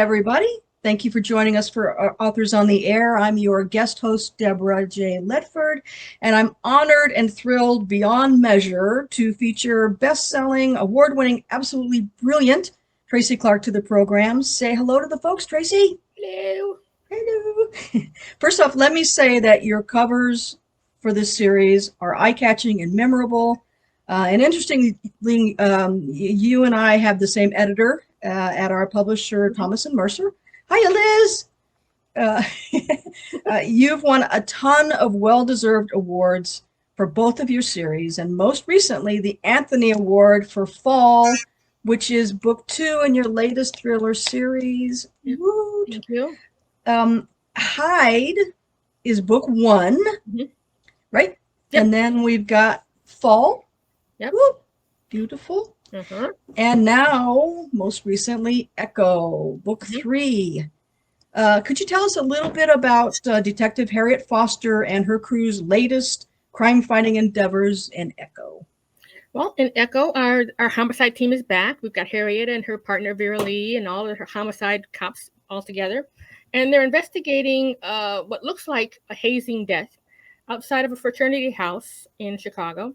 everybody. Thank you for joining us for Authors on the Air. I'm your guest host, Deborah J. Ledford, and I'm honored and thrilled beyond measure to feature best-selling, award-winning, absolutely brilliant Tracy Clark to the program. Say hello to the folks, Tracy. Hello. Hello. First off, let me say that your covers for this series are eye-catching and memorable. And interestingly, you and I have the same editor at our publisher, Thomas and Mercer. Hiya, Liz. Uh, you've won a ton of well-deserved awards for both of your series, and most recently, the Anthony Award for Fall, which is book 2 in your latest thriller series. Yep. Woot. Thank you. Hyde is book 1, right? Yep. And then we've got Fall. Yep. Woo, beautiful. Uh-huh. And now, most recently, Echo, book 3. Could you tell us a little bit about Detective Harriet Foster and her crew's latest crime-fighting endeavors in Echo? Well, in Echo, our homicide team is back. We've got Harriet and her partner Vera Lee and all of her homicide cops all together. And they're investigating what looks like a hazing death outside of a fraternity house in Chicago.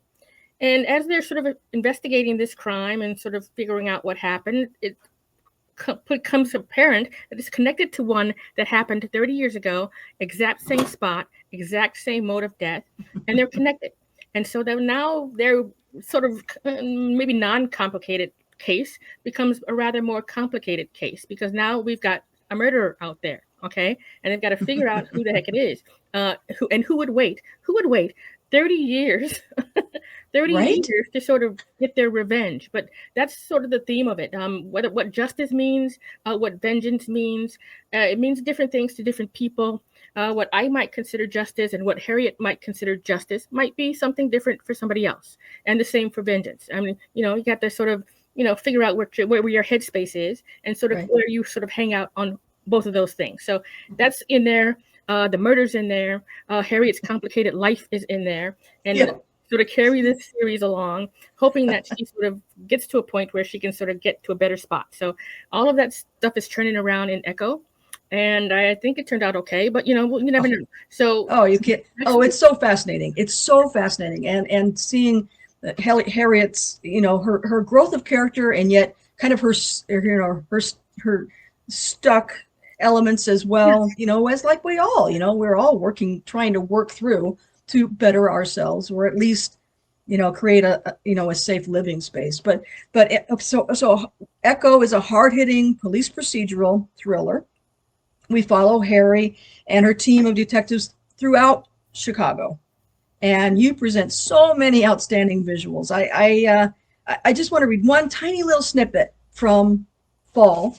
And as they're sort of investigating this crime and sort of figuring out what happened, it becomes apparent that it's connected to one that happened 30 years ago, exact same spot, exact same mode of death, and they're connected. And so now they're sort of maybe non-complicated case becomes a rather more complicated case because now we've got a murderer out there, okay? And they've got to figure out who the heck it is. Who would wait? Who would wait 30 years 30 Right? years to sort of get their revenge. But that's sort of the theme of it. What justice means, what vengeance means. It means different things to different people. What I might consider justice and what Harriet might consider justice might be something different for somebody else. And the same for vengeance. I mean, you got to sort of, figure out where your headspace is and sort of Right. where you sort of hang out on both of those things. So that's in there. The murder's in there. Harriet's complicated life is in there. And sort of carry this series along, hoping that she sort of gets to a point where she can sort of get to a better spot. So all of that stuff is turning around in Echo. And I think it turned out okay, but you never know. So you can't. It's so fascinating. It's so fascinating, and seeing Harriet's, her growth of character, and yet kind of her stuck elements as well. As like we all, we're all trying to work through to better ourselves, or at least, create a safe living space. So Echo is a hard-hitting police procedural thriller. We follow Harry and her team of detectives throughout Chicago, and you present so many outstanding visuals. I just want to read one tiny little snippet from Fall.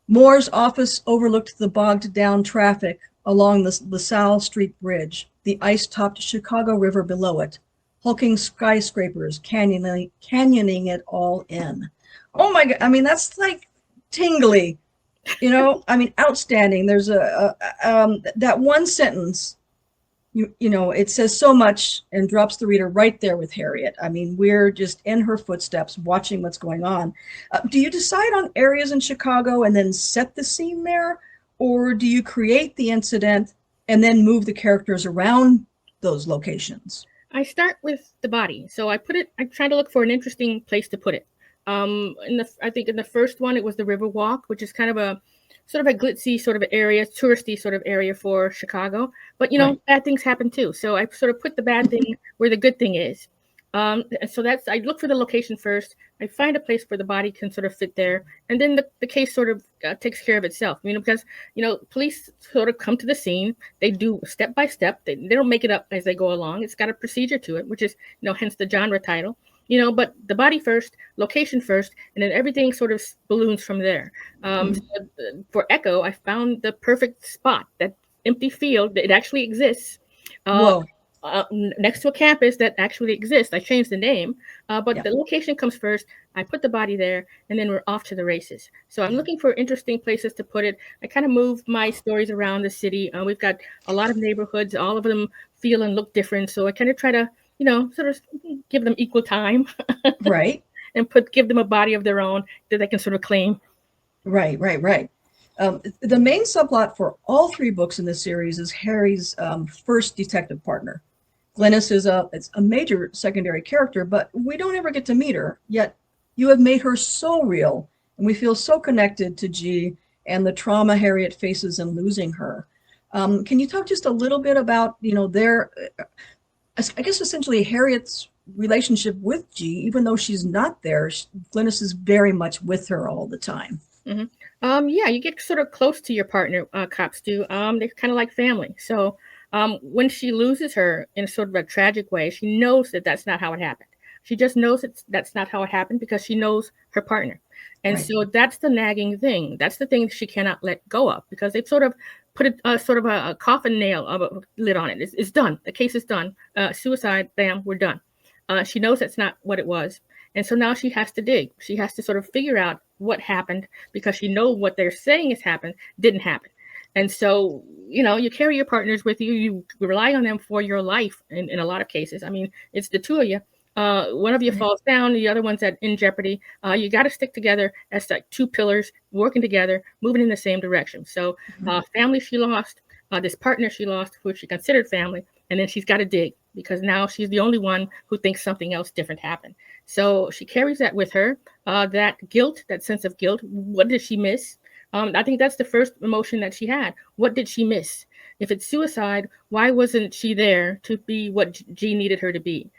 Moore's office overlooked the bogged down traffic along the LaSalle Street Bridge, the ice-topped Chicago River below it, hulking skyscrapers canyoning it all in. Oh my God, I mean, that's like tingly, outstanding. There's that one sentence, it says so much and drops the reader right there with Harriet. I mean, we're just in her footsteps watching what's going on. Do you decide on areas in Chicago and then set the scene there? Or do you create the incident and then move the characters around those locations? I start with the body. So I try to look for an interesting place to put it. I think in the first one, it was the Riverwalk, which is kind of a sort of a glitzy sort of area, touristy sort of area for Chicago. But, Right. bad things happen too. So I sort of put the bad thing where the good thing is. So I look for the location first. I find a place where the body can sort of fit there. And then the case sort of takes care of itself, because, police sort of come to the scene. They do step by step. They don't make it up as they go along. It's got a procedure to it, which is, hence the genre title. But the body first, location first, and then everything sort of balloons from there. So for Echo, I found the perfect spot, that empty field. It actually exists. Whoa. Next to a campus that actually exists. I changed the name, but the location comes first. I put the body there, and then we're off to the races. So I'm looking for interesting places to put it. I kind of moved my stories around the city. We've got a lot of neighborhoods. All of them feel and look different. So I kind of try to, sort of give them equal time. Right. And give them a body of their own that they can sort of claim. Right, right, right. The main subplot for all three books in this series is Harry's first detective partner. Glennis is it's a major secondary character, but we don't ever get to meet her. Yet you have made her so real, and we feel so connected to G and the trauma Harriet faces in losing her. Can you talk just a little bit about, their, I guess essentially Harriet's relationship with G, even though she's not there, Glennis is very much with her all the time. Hmm. Yeah, you get sort of close to your partner, cops do. They're kind of like family. So when she loses her in sort of a tragic way, she knows that that's not how it happened. She just knows that's not how it happened because she knows her partner. And Right, so that's the nagging thing. That's the thing she cannot let go of because they've sort of put sort of a coffin nail of a lid on it. It's done. The case is done. Suicide, bam, we're done. She knows that's not what it was. And so now she has to dig. She has to sort of figure out what happened because she knows what they're saying has happened didn't happen. And so, you carry your partners with you. You rely on them for your life in a lot of cases. I mean, it's the two of you. One of you right, falls down, the other one's in jeopardy. You got to stick together as like two pillars, working together, moving in the same direction. So, family she lost, this partner she lost, who she considered family, and then she's got to dig because now she's the only one who thinks something else different happened. So she carries that with her, that guilt, that sense of guilt. What did she miss? I think that's the first emotion that she had. What did she miss? If it's suicide, why wasn't she there to be what G needed her to be?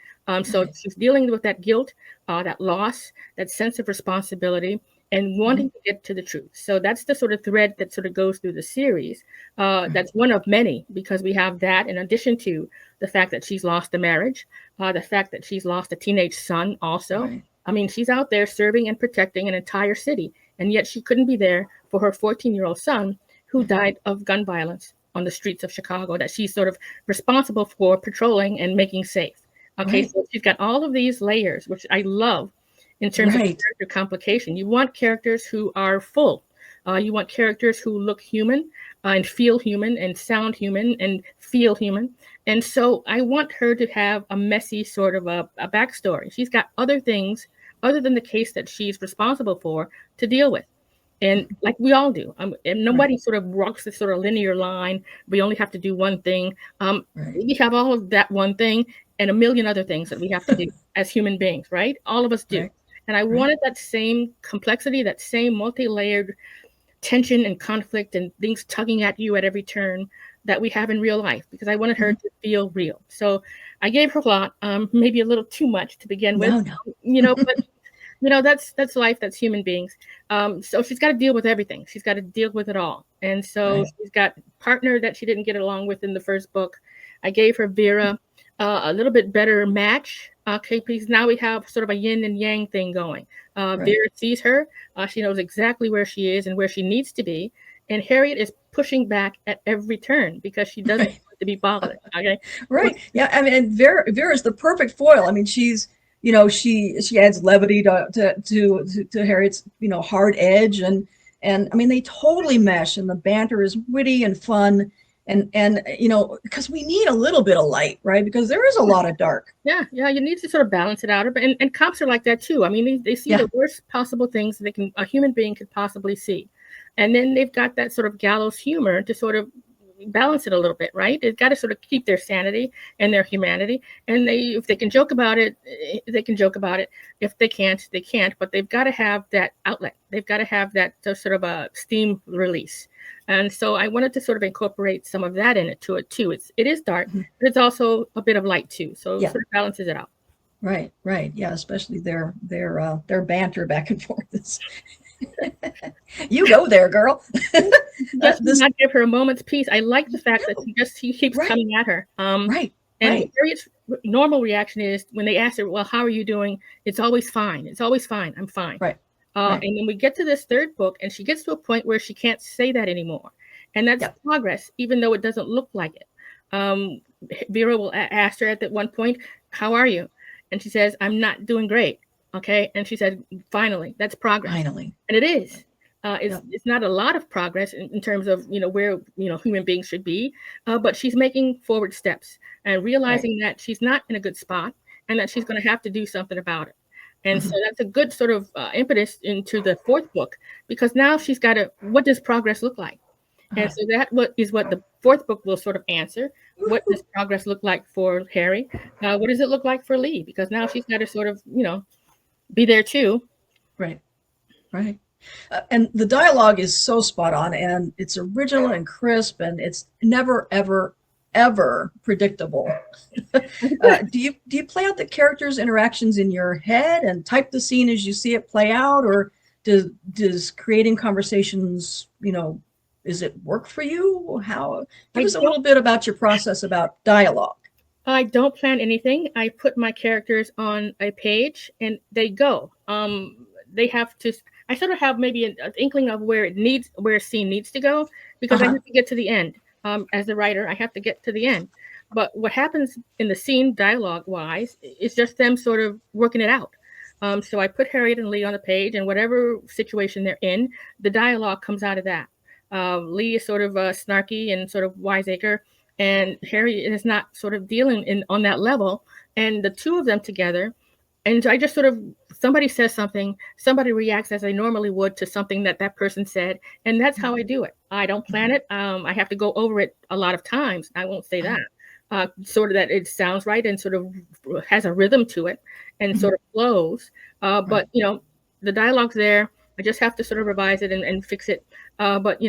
So right. she's dealing with that guilt, that loss, that sense of responsibility, and Mhm. wanting to get to the truth. So that's the sort of thread that sort of goes through the series. That's one of many because we have that in addition to the fact that she's lost a marriage, the fact that she's lost a teenage son also. Right, I mean, she's out there serving and protecting an entire city, and yet she couldn't be there for her 14-year-old son who died of gun violence on the streets of Chicago that she's sort of responsible for patrolling and making safe. Okay, right, so she's got all of these layers, which I love in terms of right, character complication. You want characters who are full. You want characters who look human and feel human and sound human and feel human. And so I want her to have a messy sort of a backstory. She's got other things other than the case that she's responsible for to deal with. And like we all do, and right, nobody sort of walks this sort of linear line. We only have to do one thing. right, We have all of that one thing and a million other things that we have to do as human beings, right? All of us do. right, And I right. wanted that same complexity, that same multi-layered tension and conflict and things tugging at you at every turn that we have in real life because I wanted her Mhm. to feel real. So I gave her a lot, maybe a little too much to begin with, No, no. but that's life, that's human beings. So she's got to deal with everything, she's got to deal with it all, and so Right, she's got partner that she didn't get along with in the first book. I gave her Vera a little bit better match, okay, because now we have sort of a yin and yang thing going. right, Vera sees her, she knows exactly where she is and where she needs to be, and Harriet is pushing back at every turn because she doesn't right, want to be bothered, okay. right. Yeah, I mean, and Vera's the perfect foil. I mean, she adds levity to Harriet's, hard edge, and I mean, they totally mesh, and the banter is witty and fun, and because we need a little bit of light, right? Because there is a lot of dark. Yeah, yeah, you need to sort of balance it out. And cops are like that too. I mean, they see Yeah, the worst possible things they can a human being could possibly see. And then they've got that sort of gallows humor to sort of balance it a little bit, right? They've got to sort of keep their sanity and their humanity. And if they can joke about it, they can joke about it. If they can't, they can't. But they've got to have that outlet. They've got to have that sort of a steam release. And so I wanted to sort of incorporate some of that in it to it too. It is dark, mhm, but it's also a bit of light too. So it yeah, sort of balances it out. right, right, yeah. Especially their banter back and forth. You go there, girl. Just This not give her a moment's peace. I like the fact that no, he keeps right, coming at her. right, And right, Harriet's normal reaction is when they ask her, "Well, how are you doing?" It's always fine. It's always fine. I'm fine. right, right. And then we get to this third book, and she gets to a point where she can't say that anymore, and that's Yeah, progress, even though it doesn't look like it. Um, Vera will ask her at that one point, "How are you?" And she says, "I'm not doing great." Okay, and she said, "Finally, that's progress," finally. and it is. Yeah, It's not a lot of progress in terms of where human beings should be, but she's making forward steps and right, realizing that she's not in a good spot and that she's going to have to do something about it. And so Mhm. that's a good sort of impetus into the fourth book, because now she's got to, what does progress look like? And Uh-huh. so that what the fourth book will sort of answer. What does progress look like for Harry? What does it look like for Lee? Because now she's got to sort of, be there too. Right, right. And the dialogue is so spot on, and it's original and crisp, and it's never, ever, ever predictable. Do you play out the characters' interactions in your head and type the scene as you see it play out, or does creating conversations, is it work for you? How? Give I us a don't little bit about your process about dialogue. I don't plan anything. I put my characters on a page and they go. They have to. I sort of have maybe an inkling of where a scene needs to go, Uh because I huh. have to get to the end. As the writer, I have to get to the end. But what happens in the scene, dialogue wise, is just them sort of working it out. So I put Harriet and Lee on the page, and whatever situation they're in, the dialogue comes out of that. Lee is sort of snarky and sort of wiseacre, and Harry is not sort of dealing in on that level. And the two of them together, and I just sort of, somebody says something, somebody reacts as they normally would to something that that person said, and that's how I do it. I don't plan it. I have to go over it a lot of times. I won't say that. Sort of that it sounds right and sort of has a rhythm to it and Mhm. sort of flows. Right. But the dialogue's there. I just have to sort of revise it and fix it. But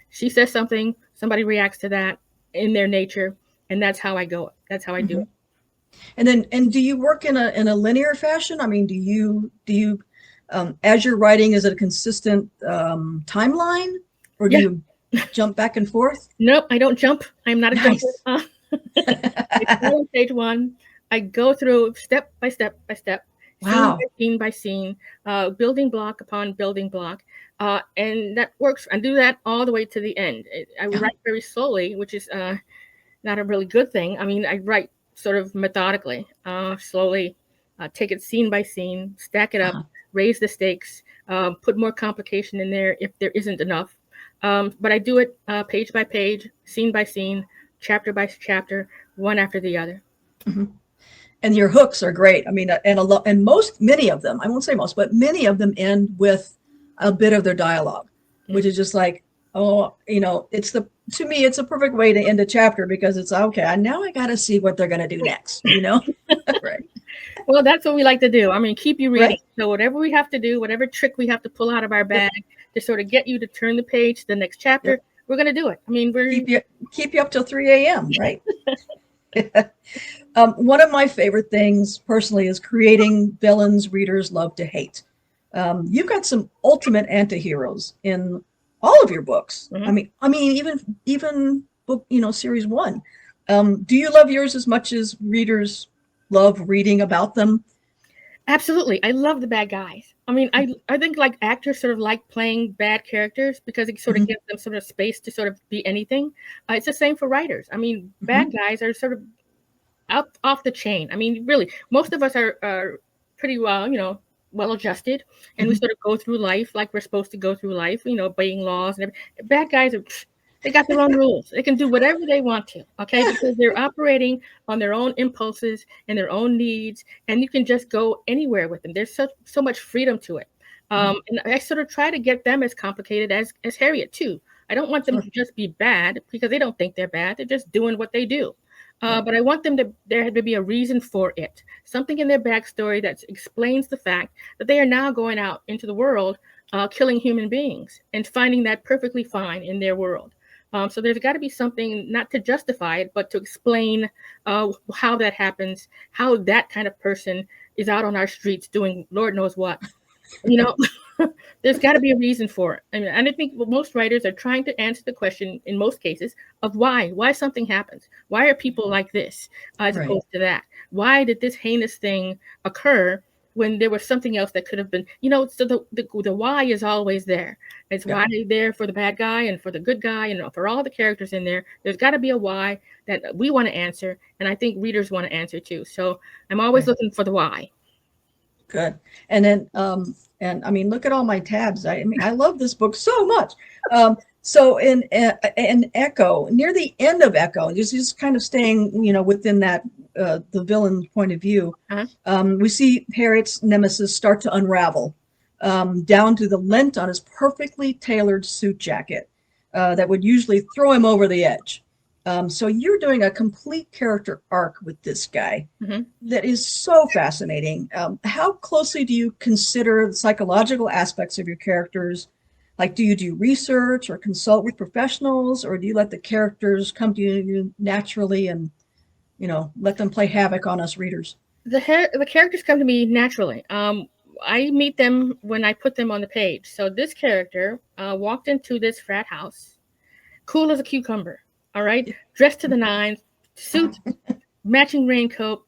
she says something, somebody reacts to that in their nature, and that's how I go. That's how I do Hmm. it. And do you work in a linear fashion? I mean, do you as you're writing, is it a consistent timeline, or do Yeah. you jump back and forth? Nope, I don't jump. I'm not a jumper. Nice. I start on page one. I go through step by step by step, scene by Wow. scene by scene, building block upon building block, and that works. I do that all the way to the end. I Uh-huh. write very slowly, which is not a really good thing. I mean, I write sort of methodically, slowly, take it scene by scene, stack it up, Uh-huh. raise the stakes, put more complication in there if there isn't enough. But I do it page by page, scene by scene, chapter by chapter, one after the other. Hmm. And your hooks are great. I mean, and many of them, I won't say most, but many of them end with a bit of their dialogue, Mm. which is just like, oh, to me, it's a perfect way to end a chapter, because it's okay. Now I got to see what they're going to do next. Right. Well, that's what we like to do. I mean, keep you reading. Right. So whatever we have to do, whatever trick we have to pull out of our Yep. bag to sort of get you to turn the page to the next chapter, Yep. we're going to do it. I mean, we're Keep you up till 3 a.m. Right. One of my favorite things personally is creating villains readers love to hate. You've got some ultimate antiheroes in all of your books. I mhm. mean, I mean, even book, series one. Do you love yours as much as readers love reading about them? Absolutely. I love the bad guys. I mean, I think like actors sort of like playing bad characters because it sort of Hmm. gives them sort of space to sort of be anything. It's the same for writers. I mean, bad Hmm. guys are sort of out off the chain. I mean, really, most of us are pretty well, well adjusted, and we Hmm. sort of go through life like we're supposed to go through life, obeying laws and everything. Bad guys are, they got their own rules. They can do whatever they want to, okay, because they're operating on their own impulses and their own needs, and you can just go anywhere with them. There's so much freedom to it. Hmm. And I sort of try to get them as complicated as Harriet too. I don't want them Sure. to just be bad because they don't think they're bad. They're just doing what they do. Right. But I want there to be a reason for it, something in their backstory that explains the fact that they are now going out into the world, killing human beings and finding that perfectly fine in their world. So there's got to be something not to justify it, but to explain how that happens, how that kind of person is out on our streets doing Lord knows what. You know, there's got to be a reason for it. I mean, and I think most writers are trying to answer the question in most cases of why something happens. Why are people like this as Right. opposed to that? Why did this heinous thing occur when there was something else that could have been? So the why is always there. It's Yep. why there for the bad guy and for the good guy and for all the characters in there. There's got to be a why that we want to answer, and I think readers want to answer too. So I'm always Right. looking for the why. Good. And then, and I mean, look at all my tabs. I mean, I love this book so much. So in Echo, near the end of Echo, just kind of staying, within that the villain's point of view, Uh-huh. we see Harriet's nemesis start to unravel, down to the lint on his perfectly tailored suit jacket that would usually throw him over the edge. So you're doing a complete character arc with this guy Mm-hmm. that is so fascinating. How closely do you consider the psychological aspects of your characters? Like, do you do research or consult with professionals, or do you let the characters come to you naturally and, let them play havoc on us readers? The characters come to me naturally. I meet them when I put them on the page. So this character walked into this frat house, cool as a cucumber. All right, dressed to the nines, suit, matching raincoat,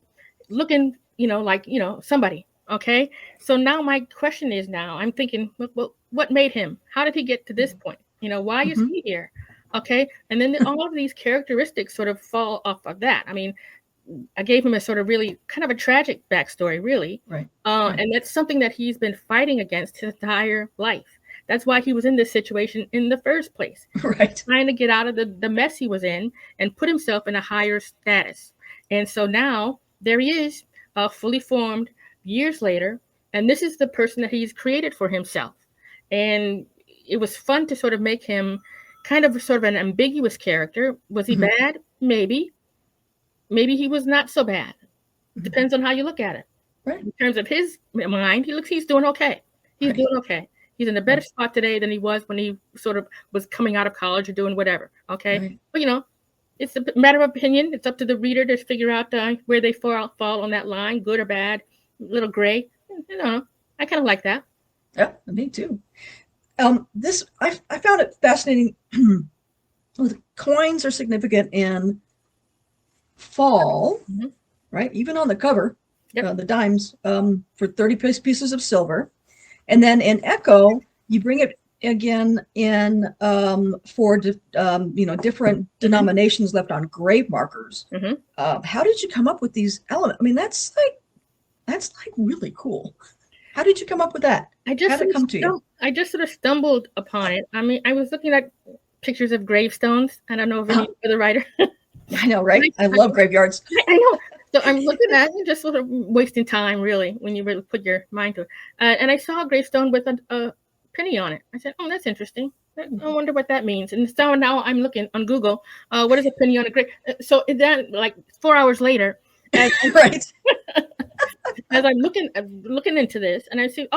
looking, like somebody. Okay, so now my question is, now I'm thinking, what made him? How did he get to this point? Why is Mm-hmm. he here? Okay, and then all of these characteristics sort of fall off of that. I mean, I gave him a sort of really kind of a tragic backstory, really. Right. Right. And that's something that he's been fighting against his entire life. That's why he was in this situation in the first place. Right. Trying to get out of the mess he was in and put himself in a higher status. And so now there he is, fully formed years later. And this is the person that he's created for himself. And it was fun to sort of make him kind of sort of an ambiguous character. Was he Mm-hmm. bad? Maybe. Maybe he was not so bad. Depends on how you look at it. Right. In terms of his mind, he's doing okay. He's Right. doing okay. He's in a better Right. spot today than he was when he sort of was coming out of college or doing whatever. Okay, Right. but it's a matter of opinion. It's up to the reader to figure out where they fall on that line, good or bad, little gray. I kind of like that. Yeah, me too. This I found it fascinating. Coins are significant in fall, Mm-hmm. right? Even on the cover, Yep. the dimes for 30 pieces of silver. And then in Echo, you bring it again in for different denominations left on grave markers. Mm-hmm. How did you come up with these elements? I mean, that's like really cool. How did you come up with that? How did it come to you? I just sort of stumbled upon it. I mean, I was looking at pictures of gravestones. I don't know if any other writer. I know, right? I love graveyards. I know. So I'm looking at it, just sort of wasting time, really, when you really put your mind to it. And I saw a gravestone with a penny on it. I said, "Oh, that's interesting. I wonder what that means." And so now I'm looking on Google. What is a penny on a grave? So then, like 4 hours later, as Right. as I'm looking into this, and I see,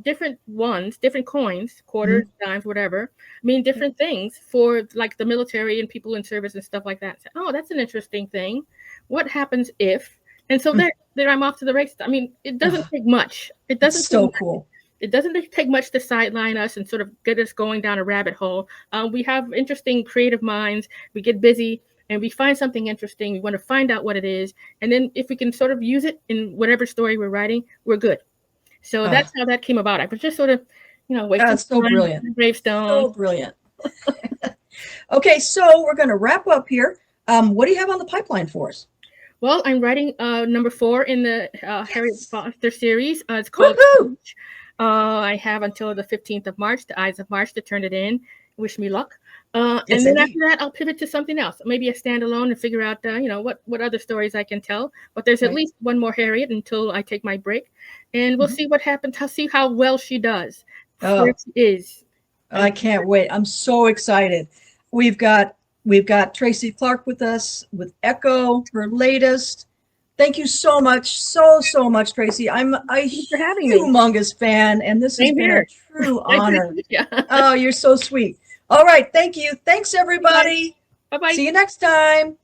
different ones, different coins, quarters, dimes, whatever, mean different things for like the military and people in service and stuff like that. So, that's an interesting thing. What happens if? And so there I'm off to the races. I mean, it doesn't take much. It doesn't. It's so cool. It doesn't take much to sideline us and sort of get us going down a rabbit hole. We have interesting, creative minds. We get busy and we find something interesting. We want to find out what it is. And then if we can sort of use it in whatever story we're writing, we're good. So that's how that came about. I was just sort of, wasting That's so brilliant. Gravestone. So brilliant. Okay, so we're going to wrap up here. What do you have on the pipeline for us? Well, I'm writing number 4 in the Harriet Foster series. It's called Coach. I have until the 15th of March, the Ides of March, to turn it in. Wish me luck. And then after that, I'll pivot to something else. Maybe a standalone and figure out, what other stories I can tell. But there's at least one more Harriet until I take my break. And we'll see what happens. I'll see how well she does. Where she is. I can't wait. I'm so excited. We've got Tracy Clark with us with Echo, her latest. Thank you so much, so much, Tracy. I'm a humongous fan, and this has been a true honor. Oh, you're so sweet. All right, thank you. Thanks, everybody. Bye-bye. See you next time.